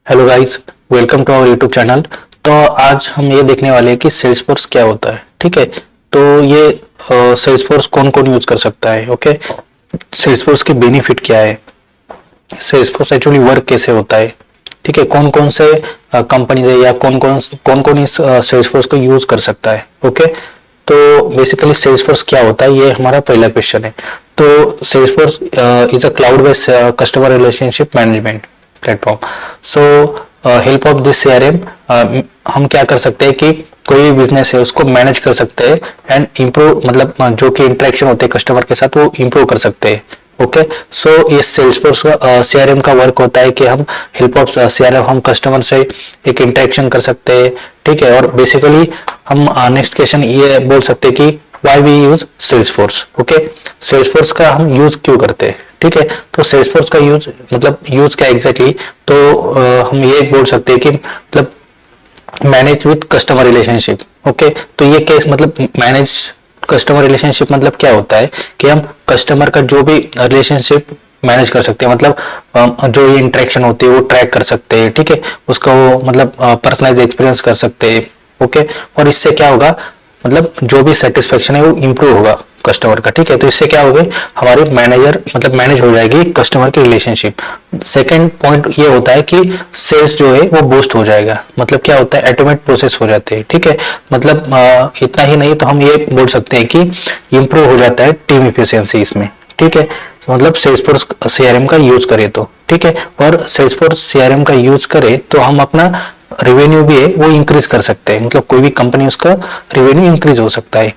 Hello guys, welcome to our YouTube channel. तो आज हम ये देखने वाले हैं कि सेल्सफोर्स क्या होता है। ठीक है, तो ये सेल्सफोर्स कौन कौन यूज कर सकता है। ओके, सेल्सफोर्स के बेनिफिट क्या है, सेल्सफोर्स एक्चुअली वर्क कैसे होता है। ठीक है, कौन कौन से कंपनी है या कौन कौन इस सेल्सफोर्स को यूज कर सकता है। ओके, तो बेसिकली सेल्सफोर्स क्या होता है, ये हमारा पहला क्वेश्चन है। तो Salesforce is a cloud based customer relationship management platform. So help of this CRM हम क्या कर सकते हैं कि कोई भी बिजनेस है उसको मैनेज कर सकते हैं एंड इम्प्रूव, मतलब जो कि इंटरेक्शन होते हैं कस्टमर के साथ वो इम्प्रूव कर सकते हैं। ओके, सो ये सेल्सफोर्स का सीआरएम का वर्क होता है कि हम हेल्प ऑफ सीआरएम हम कस्टमर से एक इंटरेक्शन कर सकते हैं। ठीक है, और बेसिकली हम नेक्स्ट क्वेश्चन ये बोल सकते हैं कि why we use Salesforce. Okay, Salesforce का हम यूज क्यों करते हैं। ठीक है, तो सेल्सफोर्स का यूज मतलब यूज क्या एग्जैक्टली, तो हम ये बोल सकते हैं कि मतलब manage with customer relationship. Okay, तो ये केस मतलब मैनेज कस्टमर रिलेशनशिप मतलब क्या होता है कि हम कस्टमर का जो भी रिलेशनशिप मैनेज कर सकते हैं, मतलब जो ये इंटरेक्शन होती है वो ट्रैक कर सकते हैं। ठीक है, उसका वो मतलब पर्सनलाइज एक्सपीरियंस कर सकते हैं। ओके, और इससे क्या होगा, मतलब जो भी सेटिस्फेक्शन है वो इम्प्रूव होगा कस्टमर का। ठीक है, तो इससे क्या होगा, हमारे मैनेजर मतलब मैनेज हो जाएगी कस्टमर की रिलेशनशिप। सेकंड पॉइंट ये होता है कि सेल्स जो है वो बूस्ट हो जाएगा। मतलब क्या होता है, ऑटोमेट प्रोसेस हो जाते हैं। ठीक है, मतलब इतना ही नहीं तो हम ये बोल सकते हैं कि इम्प्रूव हो जाता है टीम इफिशियंसी इसमें। ठीक है, तो मतलब सेल्सफोर्स सीआरएम का यूज करें तो ठीक है, और सेल्सफोर्स सीआरएम का यूज करें तो हम अपना रेवेन्यू भी है वो इंक्रीज कर सकते हैं। मतलब कोई भी कंपनी उसका रेवेन्यू इंक्रीज हो सकता है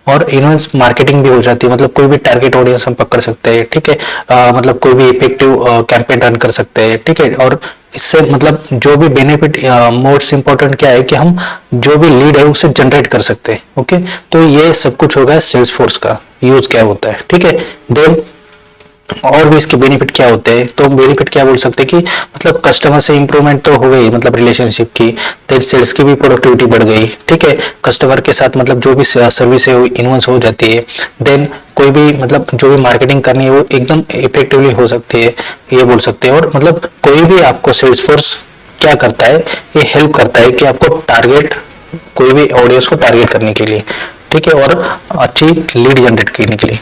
और इन्वेंस मार्केटिंग भी हो जाती है। मतलब कोई भी टारगेट ऑडियंस हम पकड़ सकते हैं। ठीक है, मतलब कोई भी इफेक्टिव कैंपेन रन कर सकते हैं। ठीक है, और इससे मतलब जो भी बेनिफिट मोस्ट इंपॉर्टेंट क्या है कि हम जो भी लीड है उसे जनरेट कर सकते हैं। ओके, तो ये सब कुछ होगा सेल्स फोर्स का यूज क्या होता है। ठीक है, देन और भी इसके बेनिफिट क्या होते हैं, तो बेनिफिट क्या बोल सकते हैं कि मतलब कस्टमर से इंप्रूवमेंट तो हो गई, मतलब रिलेशनशिप की, देन सेल्स की भी प्रोडक्टिविटी बढ़ गई। ठीक है, कस्टमर के साथ मतलब जो भी सर्विस है वो इन्वेंस हो जाती है। देन कोई भी मतलब जो भी मार्केटिंग करनी है वो एकदम इफेक्टिवली हो सकती है, ये बोल सकते हैं। और मतलब कोई भी आपको सेल्स फोर्स क्या करता है, ये हेल्प करता है कि आपको टारगेट कोई भी ऑडियंस को टारगेट करने के लिए। ठीक है, और अच्छी लीड जनरेट करने के लिए।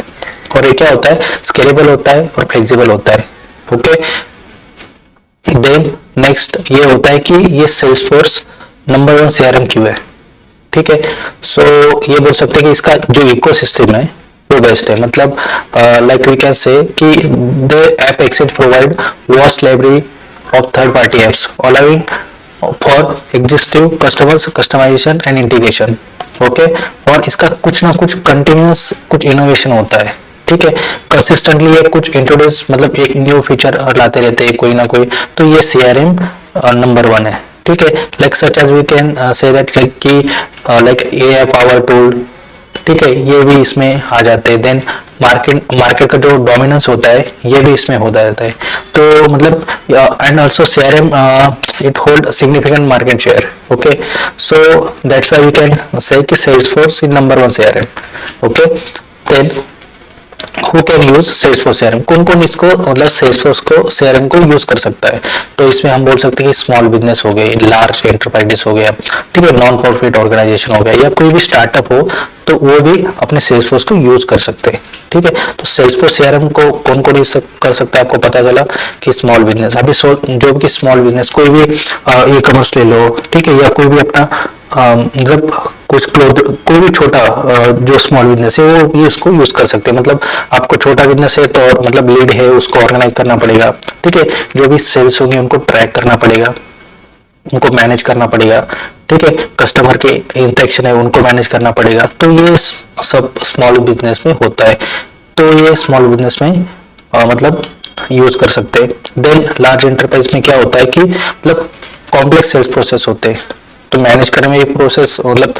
और ये क्या होता है, स्केलेबल होता है और फ्लेक्सिबल होता है। ओके, देन नेक्स्ट ये होता है कि ये सेल्सफोर्स नंबर 1 सीआरएम क्यों है। ठीक है, सो ये बोल सकते हैं कि इसका जो इकोसिस्टम है वो बेस्ट है। मतलब लाइक वी कैन से कि the AppExchange provide vast library of third party apps allowing for exhaustive customers customization and integration. Okay, और इसका कुछ ना कुछ कंटिन्यूअस कुछ इनोवेशन होता है। ठीक है, कंसिस्टेंटली ये कुछ इंट्रोड्यूस मतलब एक न्यू फीचर लाते रहते हैं कोई ना कोई। तो ये सीआरएम नंबर 1 है। ठीक है, like such as we can say that like कि लाइक एआई पावर टूल। ठीक है, ये भी इसमें आ जाते हैं। देन मार्केट का जो डोमिनेंस होता है ये भी इसमें हो जाता है। तो मतलब and also CRM it hold significant market share. Okay, so that's why we can say कि Salesforce in number 1 CRM. Okay, then who can use Salesforce CRM, कौन कौन इसको मतलब सेल्सफोर्स को सीआरएम को यूज कर सकता है। तो इसमें हम बोल सकते हैं कि स्मॉल बिजनेस हो गए, लार्ज एंटरप्राइजेस हो गया, ठीक है, नॉन प्रॉफिट ऑर्गेनाइजेशन हो गया, या कोई भी स्टार्टअप हो तो वो भी अपने सेल्सफोर्स को यूज कर सकते हैं। ठीक है, तो सेल्सफोर्स सीआरएम को कौन कौन यूज कर सकता है, आपको पता चला कि स्मॉल बिजनेस। अभी जो भी स्मॉल बिजनेस कोई भी ई कॉमर्स ले लो, ठीक है, या कोई भी अपना मतलब कुछ क्लोथ कोई भी छोटा जो स्मॉल बिजनेस है वो भी इसको यूज कर सकते हैं। मतलब आपको छोटा बिजनेस है तो मतलब लीड है उसको ऑर्गेनाइज करना पड़ेगा। ठीक है, जो भी सेल्स होंगे उनको ट्रैक करना पड़ेगा, उनको मैनेज करना पड़ेगा। ठीक है, कस्टमर के इंटरेक्शन है उनको मैनेज करना पड़ेगा। तो ये सब स्मॉल बिजनेस में होता है। तो ये स्मॉल बिजनेस में मतलब यूज कर सकते हैं। देन लार्ज एंटरप्राइज में क्या होता है कि मतलब कॉम्प्लेक्स सेल्स प्रोसेस होते हैं, तो मैनेज करने में भी प्रोसेस मतलब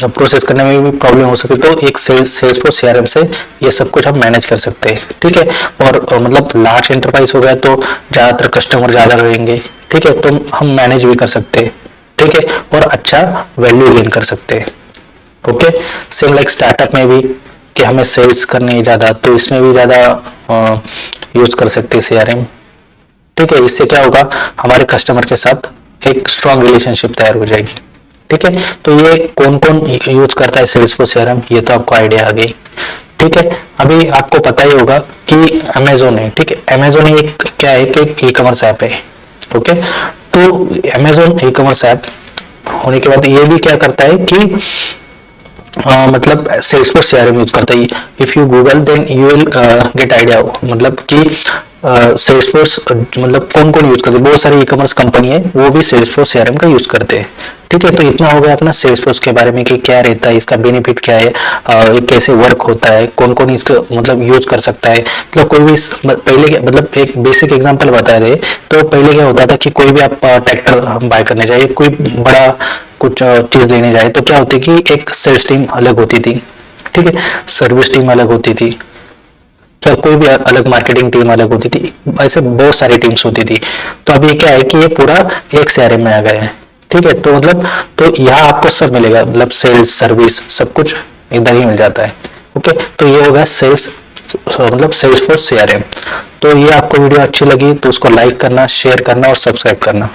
प्रोसेस करने में भी प्रॉब्लम हो सकती है। तो एक सेल्स फोर्स सीआरएम से ये सब कुछ हम मैनेज कर सकते हैं। ठीक है, और मतलब लार्ज एंटरप्राइज हो गया तो ज्यादातर कस्टमर ज्यादा रहेंगे। ठीक है, तो हम मैनेज भी कर सकते हैं। ठीक है, और अच्छा वैल्यू गेन कर सकते हैं। ओके, सेम लाइक स्टार्टअप में भी कि हमें सेल्स करनी है ज्यादा, तो इसमें भी ज्यादा यूज कर सकते हैं सीआरएम। ठीक है। इससे क्या होगा, हमारे कस्टमर के साथ एक स्ट्रॉन्ग रिलेशनशिप तैयार हो जाएगी। ठीक है, तो ये कौन कौन यूज करता है सेल्सफोर्स सीआरएम, ये तो आपको आइडिया आ गई। ठीक है, अभी आपको पता ही होगा कि अमेजोन है। ठीक है, अमेजोन एक क्या है कि ई कॉमर्स ऐप है। ओके, तो अमेजोन ई कॉमर्स ऐप होने के बाद ये भी क्या करता है कि मतलब सेल्सफोर्स सीआरएम यूज करता है। If you Google then you will get idea, मतलब कि सेल्सफोर्स मतलब कौन कौन यूज करते हैं, बहुत सारी ई कॉमर्स कंपनी है वो भी सेल्सफोर्स सीआरएम का यूज करते हैं। ठीक है, तो इतना हो गया अपना सेल्सफोर्स के बारे में कि क्या रहता है, इसका बेनिफिट क्या है, ये कैसे वर्क होता है, कौन कौन इसको मतलब यूज कर सकता है। मतलब कोई भी पहले मतलब एक बेसिक एग्जांपल बता रहे, तो पहले क्या होता था कि कोई भी आप ट्रैक्टर बाय करने जाए, कोई बड़ा कुछ चीज लेने जाए, तो क्या होती कि एक सेल्स टीम अलग होती थी। ठीक है, सर्विस टीम अलग होती थी, क्या कोई भी अलग मार्केटिंग टीम अलग होती थी, ऐसे बहुत सारी टीम्स होती थी। तो अभी क्या है कि ये पूरा एक सीआरएम में आ गया है। ठीक है, तो मतलब तो यहाँ आपको सब मिलेगा, मतलब सेल्स सर्विस सब कुछ इधर ही मिल जाता है। ओके, तो ये होगा सेल्स मतलब सेल्सफोर्स सीआरएम। तो ये आपको वीडियो अच्छी लगी तो उसको लाइक करना, शेयर करना और सब्सक्राइब करना।